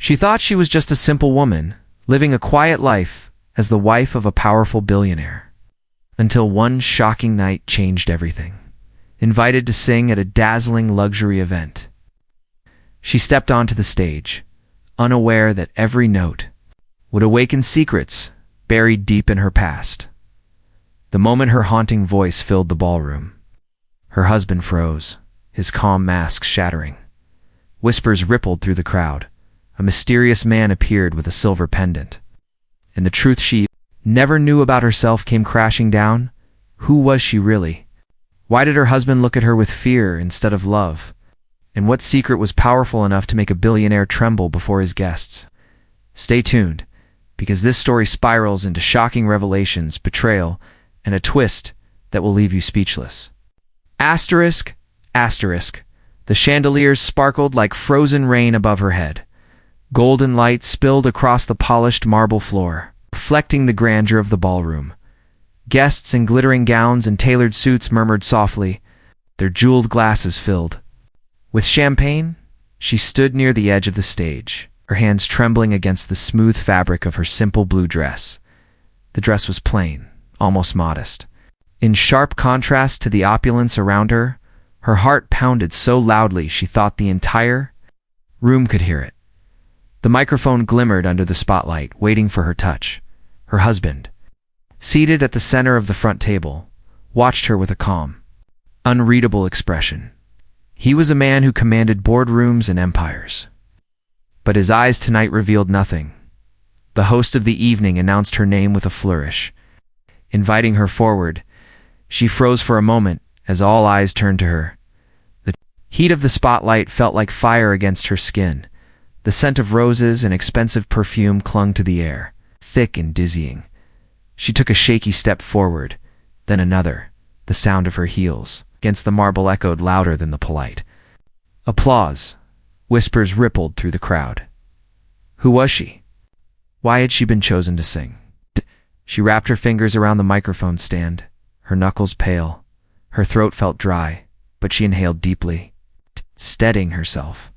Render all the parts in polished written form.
She thought she was just a simple woman, living a quiet life as the wife of a powerful billionaire. Until one shocking night changed everything. Invited to sing at a dazzling luxury event. She stepped onto the stage, unaware that every note would awaken secrets buried deep in her past. The moment her haunting voice filled the ballroom, her husband froze, his calm mask shattering. Whispers rippled through the crowd. A mysterious man appeared with a silver pendant. And the truth she never knew about herself came crashing down. Who was she really? Why did her husband look at her with fear instead of love? And what secret was powerful enough to make a billionaire tremble before his guests? Stay tuned, because this story spirals into shocking revelations, betrayal, and a twist that will leave you speechless. Asterisk, asterisk. The chandeliers sparkled like frozen rain above her head. Golden light spilled across the polished marble floor, reflecting the grandeur of the ballroom. Guests in glittering gowns and tailored suits murmured softly, their jeweled glasses filled. With champagne, she stood near the edge of the stage, her hands trembling against the smooth fabric of her simple blue dress. The dress was plain, almost modest. In sharp contrast to the opulence around her, her heart pounded so loudly she thought the entire room could hear it. The microphone glimmered under the spotlight, waiting for her touch. Her husband, seated at the center of the front table, watched her with a calm, unreadable expression. He was a man who commanded boardrooms and empires. But his eyes tonight revealed nothing. The host of the evening announced her name with a flourish. Inviting her forward, she froze for a moment as all eyes turned to her. The heat of the spotlight felt like fire against her skin. The scent of roses and expensive perfume clung to the air, thick and dizzying. She took a shaky step forward, then another. The sound of her heels against the marble echoed louder than the polite. Applause. Whispers rippled through the crowd. Who was she? Why had she been chosen to sing? She wrapped her fingers around the microphone stand, her knuckles pale. Her throat felt dry, but she inhaled deeply, steadying herself.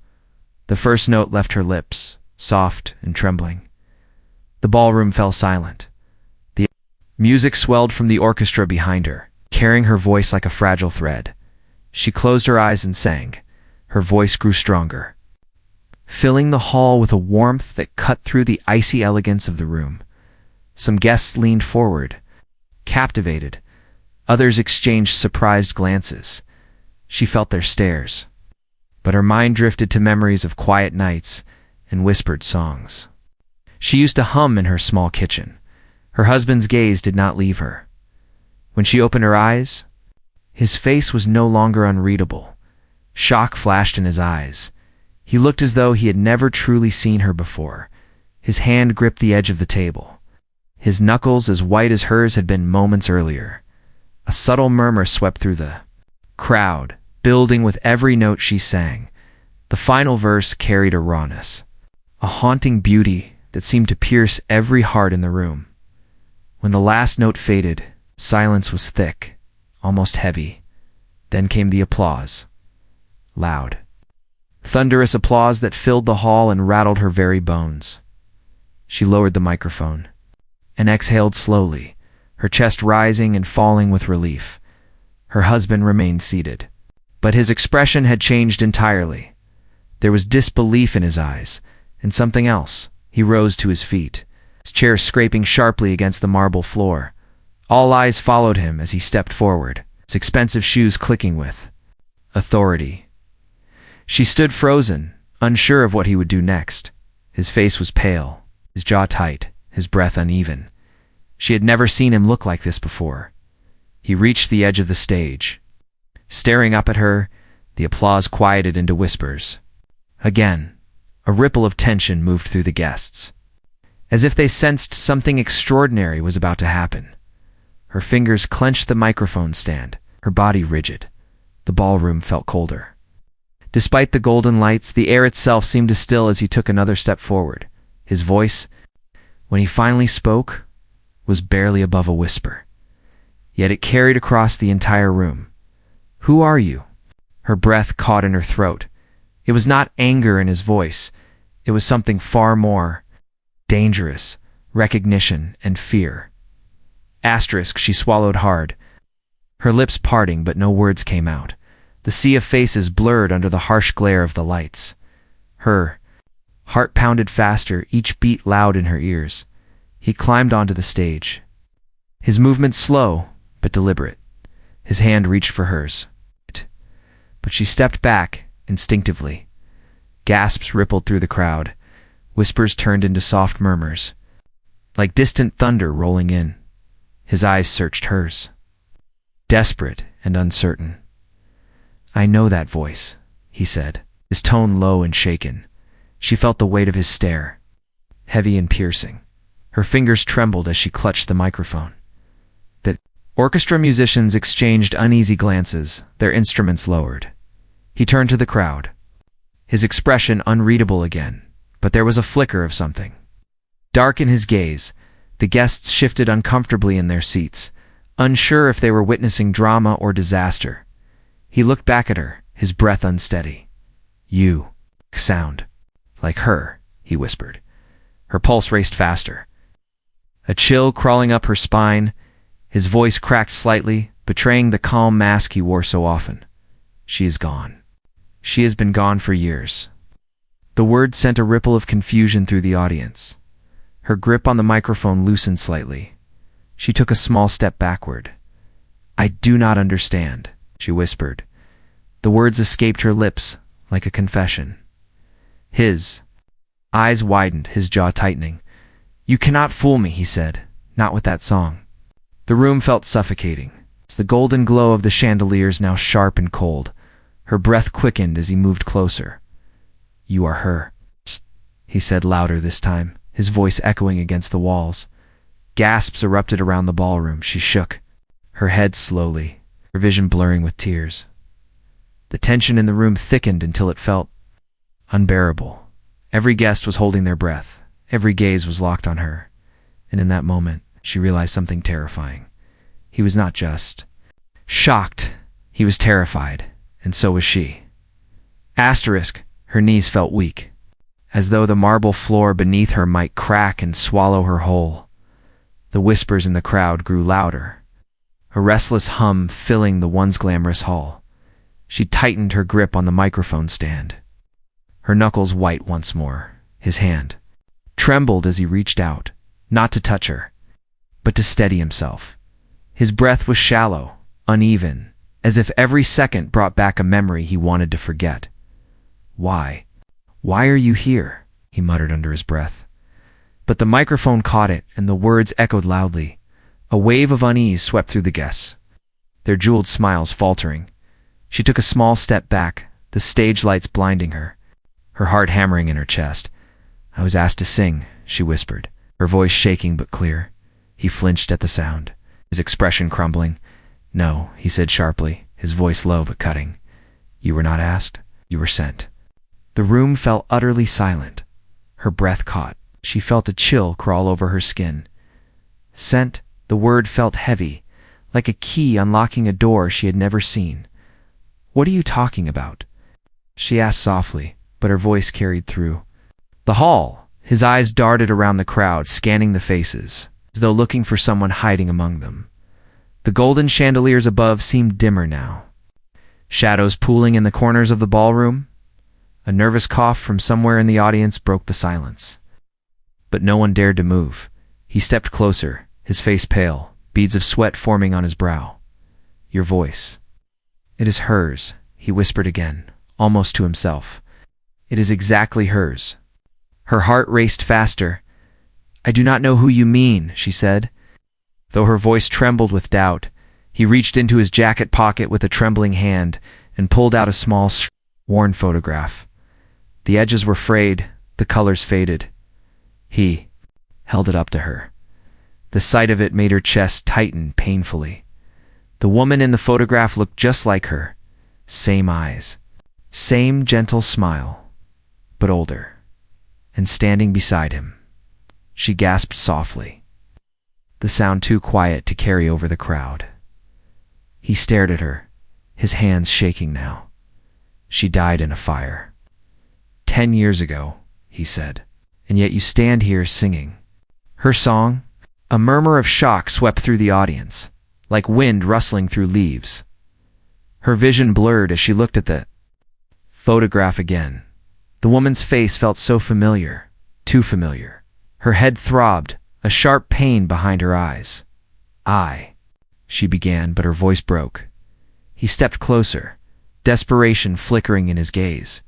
The first note left her lips, soft and trembling. The ballroom fell silent. The music swelled from the orchestra behind her, carrying her voice like a fragile thread. She closed her eyes and sang. Her voice grew stronger, filling the hall with a warmth that cut through the icy elegance of the room. Some guests leaned forward, captivated. Others exchanged surprised glances. She felt their stares, but her mind drifted to memories of quiet nights and whispered songs. She used to hum in her small kitchen. Her husband's gaze did not leave her. When she opened her eyes, his face was no longer unreadable. Shock flashed in his eyes. He looked as though he had never truly seen her before. His hand gripped the edge of the table, his knuckles as white as hers had been moments earlier. A subtle murmur swept through the crowd, building with every note she sang. The final verse carried a rawness, a haunting beauty that seemed to pierce every heart in the room. When the last note faded, silence was thick, almost heavy. Then came the applause. Loud, thunderous applause that filled the hall and rattled her very bones. She lowered the microphone and exhaled slowly, her chest rising and falling with relief. Her husband remained seated, but his expression had changed entirely. There was disbelief in his eyes, and something else. He rose to his feet, his chair scraping sharply against the marble floor. All eyes followed him as he stepped forward, his expensive shoes clicking with authority. She stood frozen, unsure of what he would do next. His face was pale, his jaw tight, his breath uneven. She had never seen him look like this before. He reached the edge of the stage. Staring up at her, the applause quieted into whispers. Again, a ripple of tension moved through the guests, as if they sensed something extraordinary was about to happen. Her fingers clenched the microphone stand, her body rigid. The ballroom felt colder. Despite the golden lights, the air itself seemed to still as he took another step forward. His voice, when he finally spoke, was barely above a whisper. Yet it carried across the entire room. "Who are you?" Her breath caught in her throat. It was not anger in his voice. It was something far more dangerous: recognition and fear. Asterisk, she swallowed hard, her lips parting, but no words came out. The sea of faces blurred under the harsh glare of the lights. Her heart pounded faster, each beat loud in her ears. He climbed onto the stage. His movements slow, but deliberate. His hand reached for hers. But she stepped back, instinctively. Gasps rippled through the crowd. Whispers turned into soft murmurs, like distant thunder rolling in. His eyes searched hers, desperate and uncertain. "I know that voice," he said, his tone low and shaken. She felt the weight of his stare, heavy and piercing. Her fingers trembled as she clutched the microphone. The orchestra musicians exchanged uneasy glances, their instruments lowered. He turned to the crowd, his expression unreadable again, but there was a flicker of something. Dark in his gaze, the guests shifted uncomfortably in their seats, unsure if they were witnessing drama or disaster. He looked back at her, his breath unsteady. "You sound like her," he whispered. Her pulse raced faster, a chill crawling up her spine. His voice cracked slightly, betraying the calm mask he wore so often. "She is gone. She has been gone for years." The word sent a ripple of confusion through the audience. Her grip on the microphone loosened slightly. She took a small step backward. "I do not understand," she whispered. The words escaped her lips like a confession. His eyes widened, his jaw tightening. "You cannot fool me," he said. "Not with that song." The room felt suffocating. The golden glow of the chandeliers now sharp and cold. Her breath quickened as he moved closer. "You are her," he said louder this time, his voice echoing against the walls. Gasps erupted around the ballroom. She shook, her head slowly, her vision blurring with tears. The tension in the room thickened until it felt unbearable. Every guest was holding their breath. Every gaze was locked on her. And in that moment, she realized something terrifying. He was not just shocked. He was terrified, and so was she. Asterisk, her knees felt weak, as though the marble floor beneath her might crack and swallow her whole. The whispers in the crowd grew louder, a restless hum filling the once glamorous hall. She tightened her grip on the microphone stand, her knuckles white once more. His hand trembled as he reached out, not to touch her, but to steady himself. His breath was shallow, uneven, as if every second brought back a memory he wanted to forget. "Why? Why are you here?" he muttered under his breath. But the microphone caught it, and the words echoed loudly. A wave of unease swept through the guests, their jeweled smiles faltering. She took a small step back, the stage lights blinding her, her heart hammering in her chest. "I was asked to sing," she whispered, her voice shaking but clear. He flinched at the sound, his expression crumbling. "No," he said sharply, his voice low but cutting. "You were not asked. You were sent." The room fell utterly silent. Her breath caught. She felt a chill crawl over her skin. Sent, the word felt heavy, like a key unlocking a door she had never seen. "What are you talking about?" she asked softly, but her voice carried through the hall. His eyes darted around the crowd, scanning the faces, as though looking for someone hiding among them. The golden chandeliers above seemed dimmer now, shadows pooling in the corners of the ballroom. A nervous cough from somewhere in the audience broke the silence. But no one dared to move. He stepped closer, his face pale, beads of sweat forming on his brow. "Your voice." "It is hers," he whispered again, almost to himself. "It is exactly hers." Her heart raced faster. "I do not know who you mean," she said. Though her voice trembled with doubt, he reached into his jacket pocket with a trembling hand and pulled out a small, worn photograph. The edges were frayed, the colors faded. He held it up to her. The sight of it made her chest tighten painfully. The woman in the photograph looked just like her. Same eyes, same gentle smile, but older. And standing beside him, she gasped softly, the sound too quiet to carry over the crowd. He stared at her, his hands shaking now. "She died in a fire. 10 years ago," he he said. "And yet you stand here singing." Her song? A murmur of shock swept through the audience, like wind rustling through leaves. Her vision blurred as she looked at the photograph again. The woman's face felt so familiar, too familiar. Her head throbbed, a sharp pain behind her eyes. She began, but her voice broke. He stepped closer, desperation flickering in his gaze.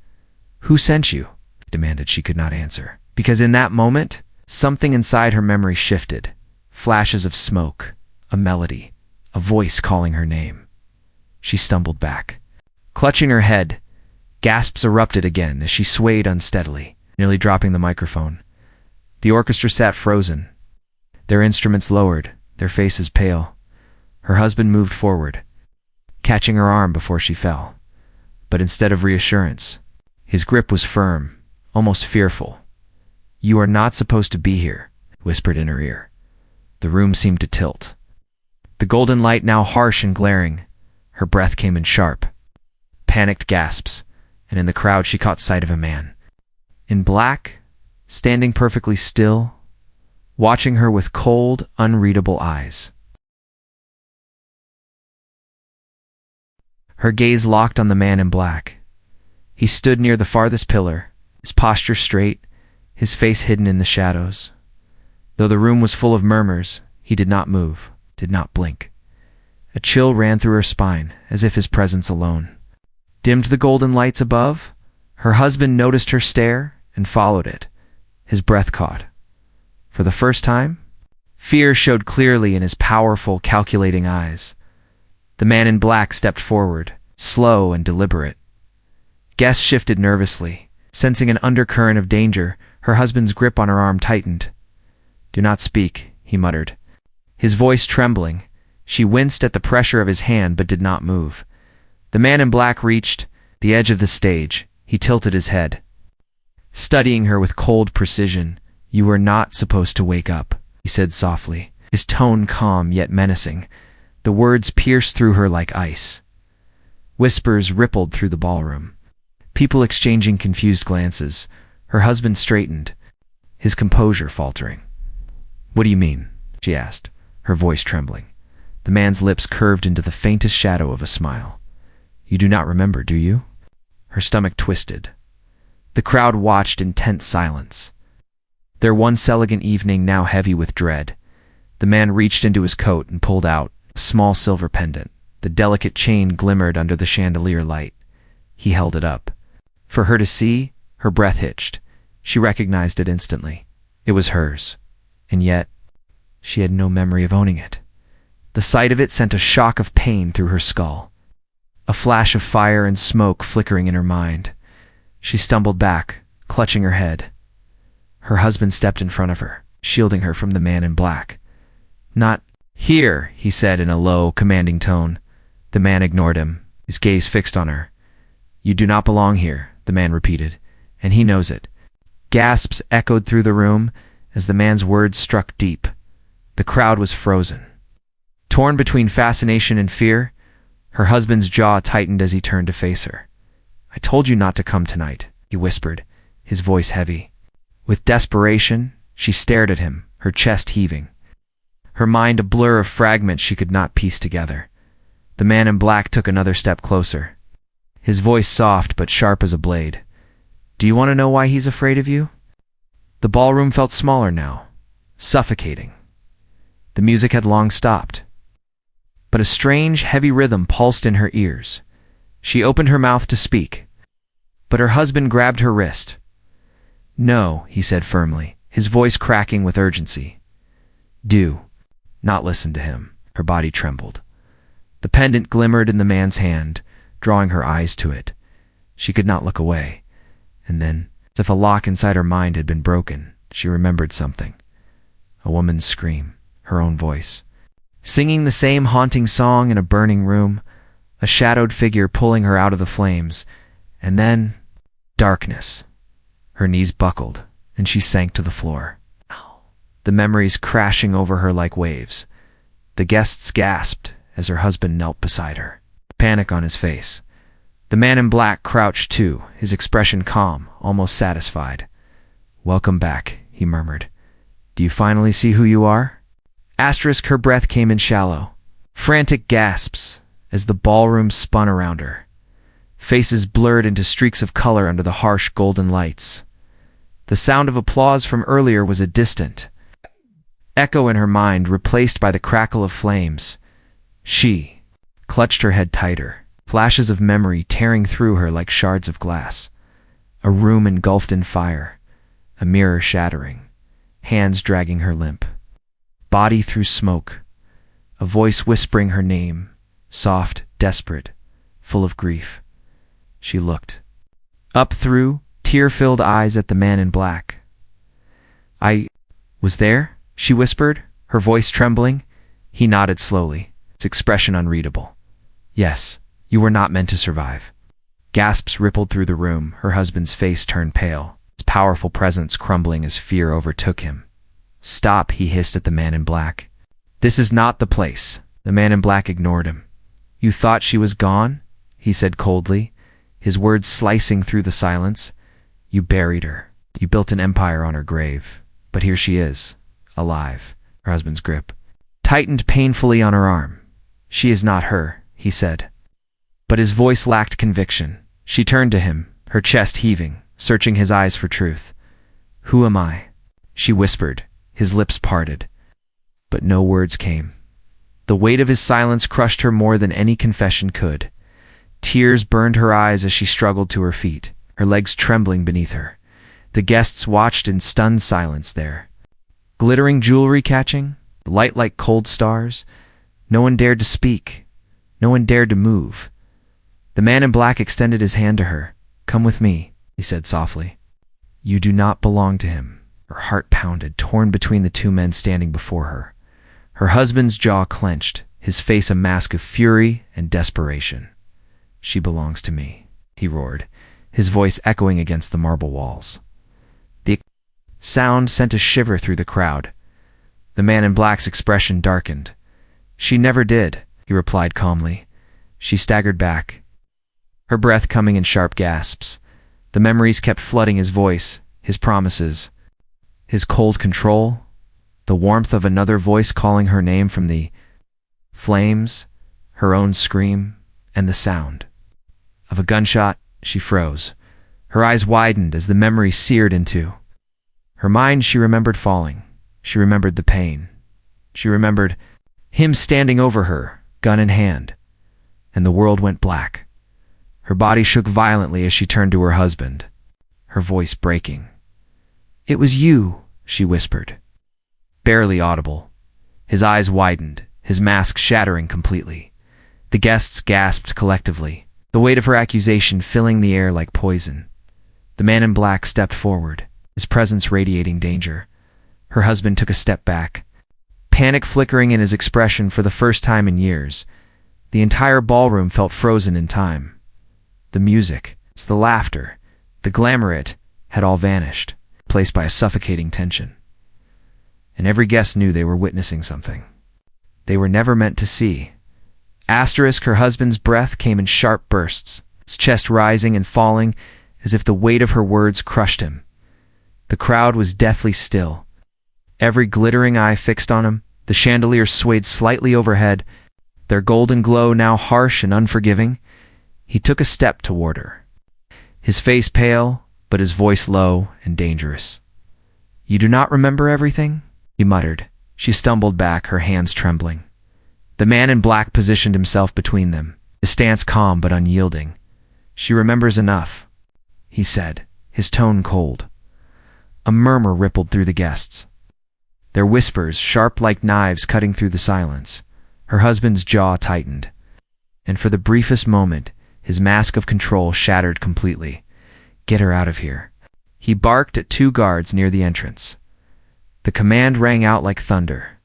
"Who sent you?" he demanded. She could not answer, because in that moment, something inside her memory shifted. Flashes of smoke, a melody, a voice calling her name. She stumbled back. Clutching her head, gasps erupted again as she swayed unsteadily, nearly dropping the microphone. The orchestra sat frozen, their instruments lowered, their faces pale. Her husband moved forward, catching her arm before she fell. But instead of reassurance, his grip was firm, almost fearful. "You are not supposed to be here," he whispered in her ear. The room seemed to tilt. The golden light now harsh and glaring. Her breath came in sharp, panicked gasps, and in the crowd she caught sight of a man. In black, standing perfectly still, watching her with cold, unreadable eyes. Her gaze locked on the man in black. He stood near the farthest pillar, his posture straight, his face hidden in the shadows. Though the room was full of murmurs, he did not move, did not blink. A chill ran through her spine, as if his presence alone dimmed the golden lights above. Her husband noticed her stare and followed it, his breath caught. For the first time, fear showed clearly in his powerful, calculating eyes. The man in black stepped forward, slow and deliberate. Guests shifted nervously, sensing an undercurrent of danger. Her husband's grip on her arm tightened. "Do not speak," he muttered, his voice trembling. She winced at the pressure of his hand but did not move. The man in black reached the edge of the stage. He tilted his head, studying her with cold precision. "You were not supposed to wake up," he said softly, his tone calm yet menacing. The words pierced through her like ice. Whispers rippled through the ballroom, people exchanging confused glances. Her husband straightened, his composure faltering. "What do you mean?" she asked, her voice trembling. The man's lips curved into the faintest shadow of a smile. "You do not remember, do you?" Her stomach twisted. The crowd watched in tense silence, their once elegant evening now heavy with dread. The man reached into his coat and pulled out a small silver pendant. The delicate chain glimmered under the chandelier light. He held it up. For her to see, her breath hitched. She recognized it instantly. It was hers. And yet, she had no memory of owning it. The sight of it sent a shock of pain through her skull, a flash of fire and smoke flickering in her mind. She stumbled back, clutching her head. Her husband stepped in front of her, shielding her from the man in black. "Not here," he said in a low, commanding tone. The man ignored him, his gaze fixed on her. "You do not belong here," the man repeated, "and he knows it." Gasps echoed through the room as the man's words struck deep. The crowd was frozen. Torn between fascination and fear, her husband's jaw tightened as he turned to face her. "I told you not to come tonight," he whispered, his voice heavy. With desperation, she stared at him, her chest heaving, her mind a blur of fragments she could not piece together. The man in black took another step closer, his voice soft but sharp as a blade. "Do you want to know why he's afraid of you?" The ballroom felt smaller now, suffocating. The music had long stopped, but a strange, heavy rhythm pulsed in her ears. She opened her mouth to speak, but her husband grabbed her wrist. "No," he said firmly, his voice cracking with urgency. "Do not listen to him." Her body trembled. The pendant glimmered in the man's hand, drawing her eyes to it. She could not look away. And then, as if a lock inside her mind had been broken, she remembered something. A woman's scream, her own voice, singing the same haunting song in a burning room, a shadowed figure pulling her out of the flames, and then darkness. Her knees buckled, and she sank to the floor. The memories crashing over her like waves. The guests gasped as her husband knelt beside her, panic on his face. The man in black crouched too, his expression calm, almost satisfied. "Welcome back," he murmured. "Do you finally see who you are?" Her breath came in shallow, frantic gasps as the ballroom spun around her. Faces blurred into streaks of color under the harsh golden lights. The sound of applause from earlier was a distant echo in her mind, replaced by the crackle of flames. She clutched her head tighter, flashes of memory tearing through her like shards of glass. A room engulfed in fire, a mirror shattering, hands dragging her limp. Body through smoke, a voice whispering her name, soft, desperate, full of grief. She looked up through tear-filled eyes at the man in black. "I was there?" she whispered, her voice trembling. He nodded slowly, its expression unreadable. "Yes, you were not meant to survive." Gasps rippled through the room, her husband's face turned pale, his powerful presence crumbling as fear overtook him. "Stop," he hissed at the man in black. "This is not the place." The man in black ignored him. "You thought she was gone?" he said coldly, his words slicing through the silence. "You buried her. You built an empire on her grave. But here she is, alive." Her husband's grip tightened painfully on her arm. "She is not her," he said. But his voice lacked conviction. She turned to him, her chest heaving, searching his eyes for truth. "Who am I?" she whispered, his lips parted. But no words came. The weight of his silence crushed her more than any confession could. Tears burned her eyes as she struggled to her feet, her legs trembling beneath her. The guests watched in stunned silence there. Glittering jewelry catching, light like cold stars. No one dared to speak. No one dared to move. The man in black extended his hand to her. "Come with me," he said softly. "You do not belong to him." Her heart pounded, torn between the two men standing before her. Her husband's jaw clenched, his face a mask of fury and desperation. "She belongs to me," he roared, his voice echoing against the marble walls. The sound sent a shiver through the crowd. The man in black's expression darkened. "She never did," he replied calmly. She staggered back, her breath coming in sharp gasps. The memories kept flooding his voice, his promises, his cold control, the warmth of another voice calling her name from the flames, her own scream, and the sound of a gunshot. She froze. Her eyes widened as the memory seared into her mind. She remembered falling. She remembered the pain. She remembered him standing over her, gun in hand. And the world went black. Her body shook violently as she turned to her husband, her voice breaking. "It was you," she whispered, barely audible. His eyes widened, his mask shattering completely. The guests gasped collectively, the weight of her accusation filling the air like poison. The man in black stepped forward, his presence radiating danger. Her husband took a step back, panic flickering in his expression for the first time in years. The entire ballroom felt frozen in time. The music, the laughter, the glamour, it had all vanished, replaced by a suffocating tension. And every guest knew they were witnessing something they were never meant to see. Her husband's breath came in sharp bursts, his chest rising and falling as if the weight of her words crushed him. The crowd was deathly still, every glittering eye fixed on him. The chandeliers swayed slightly overhead, their golden glow now harsh and unforgiving. He took a step toward her, his face pale, but his voice low and dangerous. "You do not remember everything?" he muttered. She stumbled back, her hands trembling. The man in black positioned himself between them, his stance calm but unyielding. "She remembers enough," he said, his tone cold. A murmur rippled through the guests, their whispers sharp like knives cutting through the silence. Her husband's jaw tightened, and for the briefest moment, his mask of control shattered completely. "Get her out of here." He barked at two guards near the entrance. The command rang out like thunder.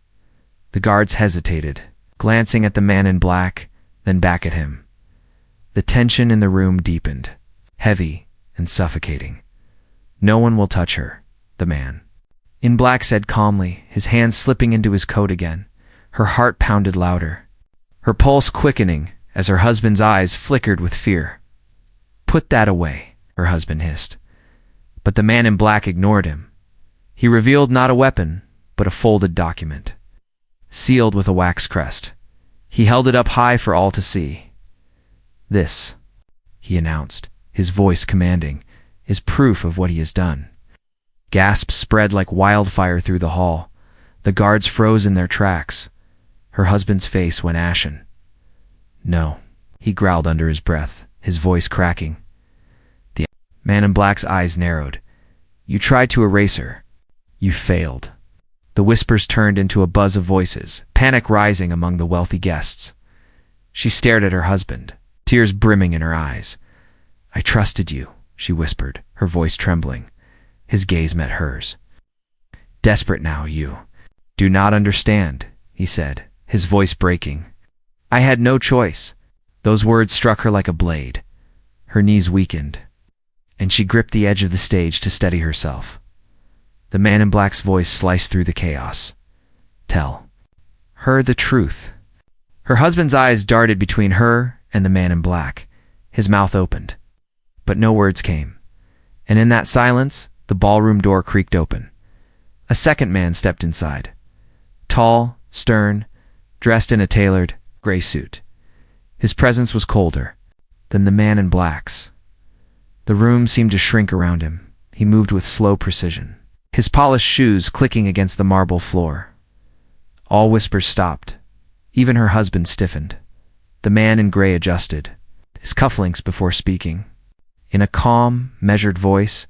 The guards hesitated, glancing at the man in black, then back at him. The tension in the room deepened, heavy and suffocating. "No one will touch her," the man in black said calmly, his hands slipping into his coat again. Her heart pounded louder, her pulse quickening as her husband's eyes flickered with fear. "Put that away," her husband hissed. But the man in black ignored him. He revealed not a weapon, but a folded document, sealed with a wax crest. He held it up high for all to see. "This," he announced, his voice commanding, "is proof of what he has done." Gasps spread like wildfire through the hall. The guards froze in their tracks. Her husband's face went ashen. "No," he growled under his breath, his voice cracking. The man in black's eyes narrowed. "You tried to erase her. You failed." The whispers turned into a buzz of voices, panic rising among the wealthy guests. She stared at her husband, tears brimming in her eyes. "I trusted you," she whispered, her voice trembling. His gaze met hers. "Desperate now, you do not understand," he said, his voice breaking. "I had no choice." Those words struck her like a blade. Her knees weakened, and she gripped the edge of the stage to steady herself. The man in black's voice sliced through the chaos. "Tell her the truth." Her husband's eyes darted between her and the man in black. His mouth opened, but no words came. And in that silence, the ballroom door creaked open. A second man stepped inside. Tall, stern, dressed in a tailored, gray suit. His presence was colder than the man in black's. The room seemed to shrink around him. He moved with slow precision, his polished shoes clicking against the marble floor. All whispers stopped. Even her husband stiffened. The man in gray adjusted his cufflinks before speaking. In a calm, measured voice,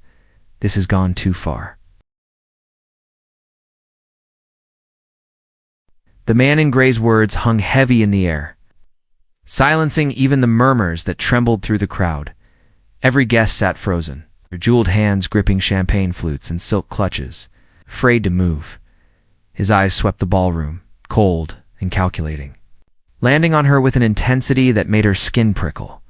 "This has gone too far." The man in gray's words hung heavy in the air, silencing even the murmurs that trembled through the crowd. Every guest sat frozen, their jeweled hands gripping champagne flutes and silk clutches, afraid to move. His eyes swept the ballroom, cold and calculating, landing on her with an intensity that made her skin prickle.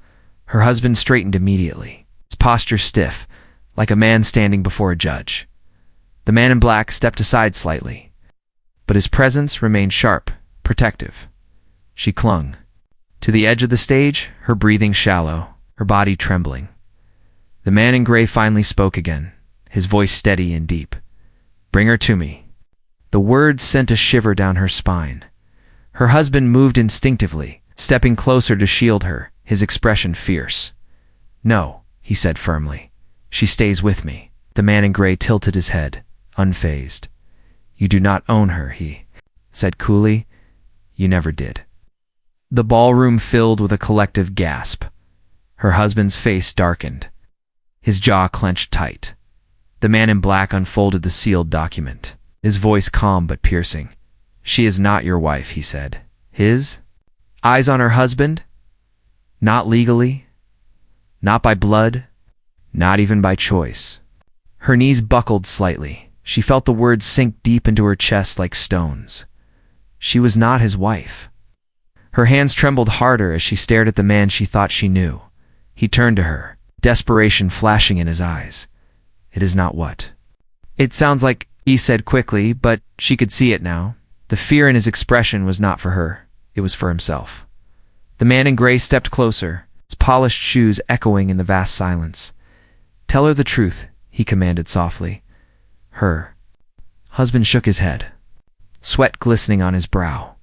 Her husband straightened immediately, his posture stiff, like a man standing before a judge. The man in black stepped aside slightly, but his presence remained sharp, protective. She clung to the edge of the stage, her breathing shallow, her body trembling. The man in gray finally spoke again, his voice steady and deep. "Bring her to me." The words sent a shiver down her spine. Her husband moved instinctively, stepping closer to shield her, his expression fierce. "No," he said firmly. "She stays with me." The man in gray tilted his head, unfazed. "You do not own her," he said coolly. "You never did." The ballroom filled with a collective gasp. Her husband's face darkened, his jaw clenched tight. The man in black unfolded the sealed document, his voice calm but piercing. "She is not your wife," he said. His eyes on her husband? "Not legally, not by blood, not even by choice." Her knees buckled slightly. She felt the words sink deep into her chest like stones. She was not his wife. Her hands trembled harder as she stared at the man she thought she knew. He turned to her, desperation flashing in his eyes. "It is not what it sounds like," he said quickly, but she could see it now. The fear in his expression was not for her, it was for himself. The man in gray stepped closer, his polished shoes echoing in the vast silence. "Tell her the truth," he commanded softly. Her husband shook his head, sweat glistening on his brow.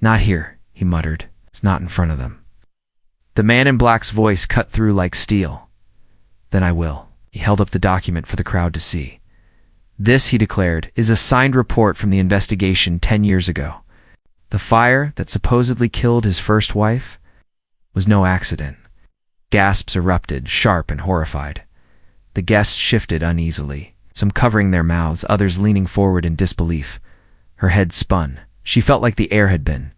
"Not here," he muttered. "It's not in front of them." The man in black's voice cut through like steel. "Then I will." He held up the document for the crowd to see. "This," he declared, "is a signed report from the investigation 10 years ago. The fire that supposedly killed his first wife was no accident." Gasps erupted, sharp and horrified. The guests shifted uneasily, some covering their mouths, others leaning forward in disbelief. Her head spun. She felt like the air had been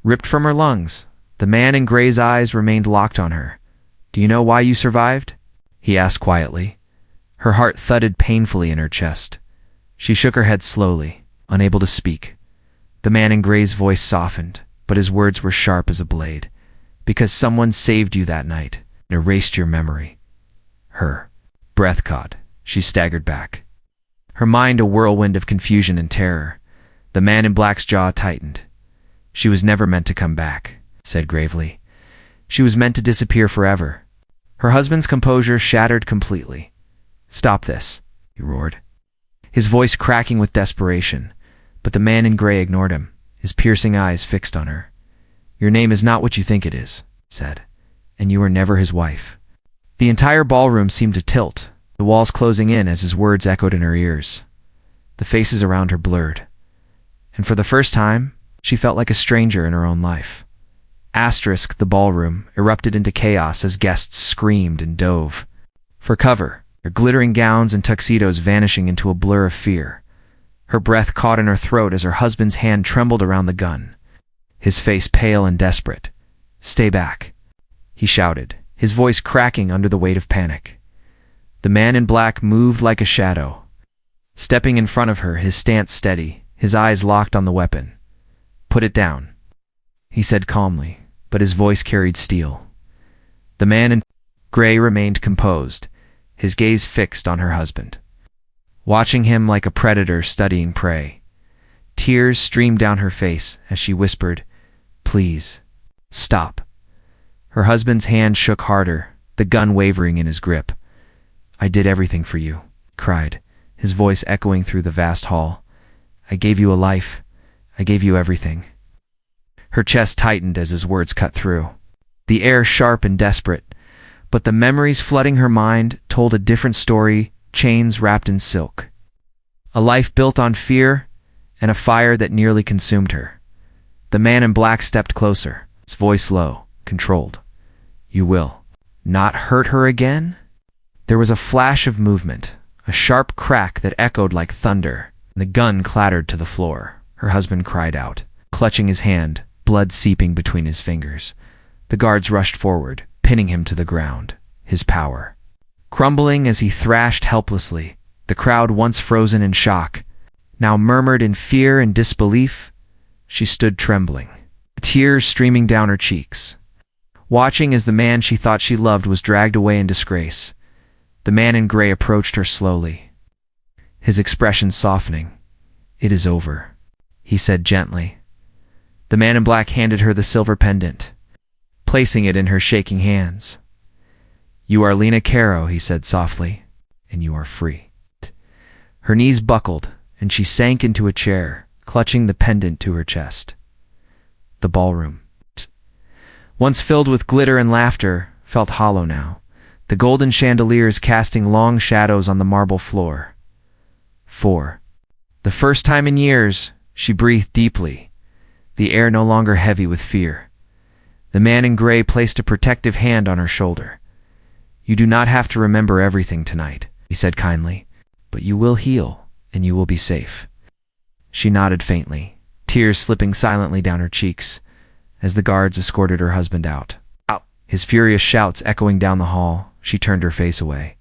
ripped from her lungs. The man in gray's eyes remained locked on her. "Do you know why you survived?" he asked quietly. Her heart thudded painfully in her chest. She shook her head slowly, unable to speak. The man in gray's voice softened, but his words were sharp as a blade. "Because someone saved you that night and erased your memory." Her breath caught. She staggered back, her mind a whirlwind of confusion and terror. The man in black's jaw tightened. "She was never meant to come back," said gravely. "She was meant to disappear forever." Her husband's composure shattered completely. Stop this, he roared, his voice cracking with desperation. But the man in gray ignored him, his piercing eyes fixed on her. Your name is not what you think it is, he said, and you were never his wife. The entire ballroom seemed to tilt, the walls closing in as his words echoed in her ears. The faces around her blurred, and for the first time, she felt like a stranger in her own life. The ballroom erupted into chaos as guests screamed and dove for cover, their glittering gowns and tuxedos vanishing into a blur of fear. Her breath caught in her throat as her husband's hand trembled around the gun, his face pale and desperate. Stay back, he shouted, his voice cracking under the weight of panic. The man in black moved like a shadow, stepping in front of her, his stance steady, his eyes locked on the weapon. Put it down, he said calmly, but his voice carried steel. The man in gray remained composed, his gaze fixed on her husband, watching him like a predator studying prey. Tears streamed down her face as she whispered, Please, stop. Her husband's hand shook harder, the gun wavering in his grip. I did everything for you, he cried, his voice echoing through the vast hall. I gave you a life. I gave you everything. Her chest tightened as his words cut through, the air sharp and desperate, but the memories flooding her mind told a different story, chains wrapped in silk. A life built on fear and a fire that nearly consumed her. The man in black stepped closer, his voice low, controlled. You will not hurt her again? There was a flash of movement, a sharp crack that echoed like thunder, and the gun clattered to the floor. Her husband cried out, clutching his hand, blood seeping between his fingers. The guards rushed forward, pinning him to the ground, his power crumbling as he thrashed helplessly. The crowd, once frozen in shock, now murmured in fear and disbelief. She stood trembling, tears streaming down her cheeks, watching as the man she thought she loved was dragged away in disgrace. The man in gray approached her slowly, his expression softening. It is over, he said gently. The man in black handed her the silver pendant, placing it in her shaking hands. You are Lena Caro, he said softly, and you are free. Her knees buckled, and she sank into a chair, clutching the pendant to her chest. The ballroom, once filled with glitter and laughter, felt hollow now, the golden chandeliers casting long shadows on the marble floor. For the first time in years, she breathed deeply, the air no longer heavy with fear. The man in gray placed a protective hand on her shoulder. You do not have to remember everything tonight, he said kindly, but you will heal, and you will be safe. She nodded faintly, tears slipping silently down her cheeks, as the guards escorted her husband out. His furious shouts echoing down the hall, she turned her face away.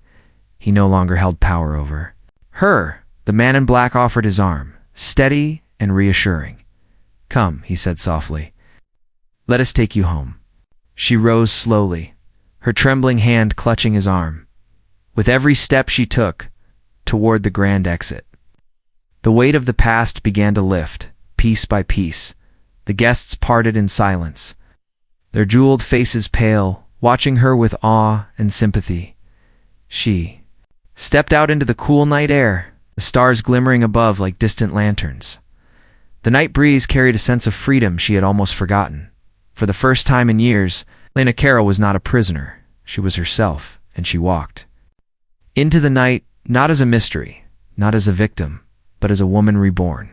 He no longer held power over her. The man in black offered his arm, steady and reassuring. Come, he said softly. Let us take you home. She rose slowly, her trembling hand clutching his arm. With every step she took toward the grand exit, the weight of the past began to lift, piece by piece. The guests parted in silence, their jeweled faces pale, watching her with awe and sympathy. She stepped out into the cool night air, the stars glimmering above like distant lanterns. The night breeze carried a sense of freedom she had almost forgotten. For the first time in years, Lena Caro was not a prisoner. She was herself, and she walked into the night, not as a mystery, not as a victim, but as a woman reborn.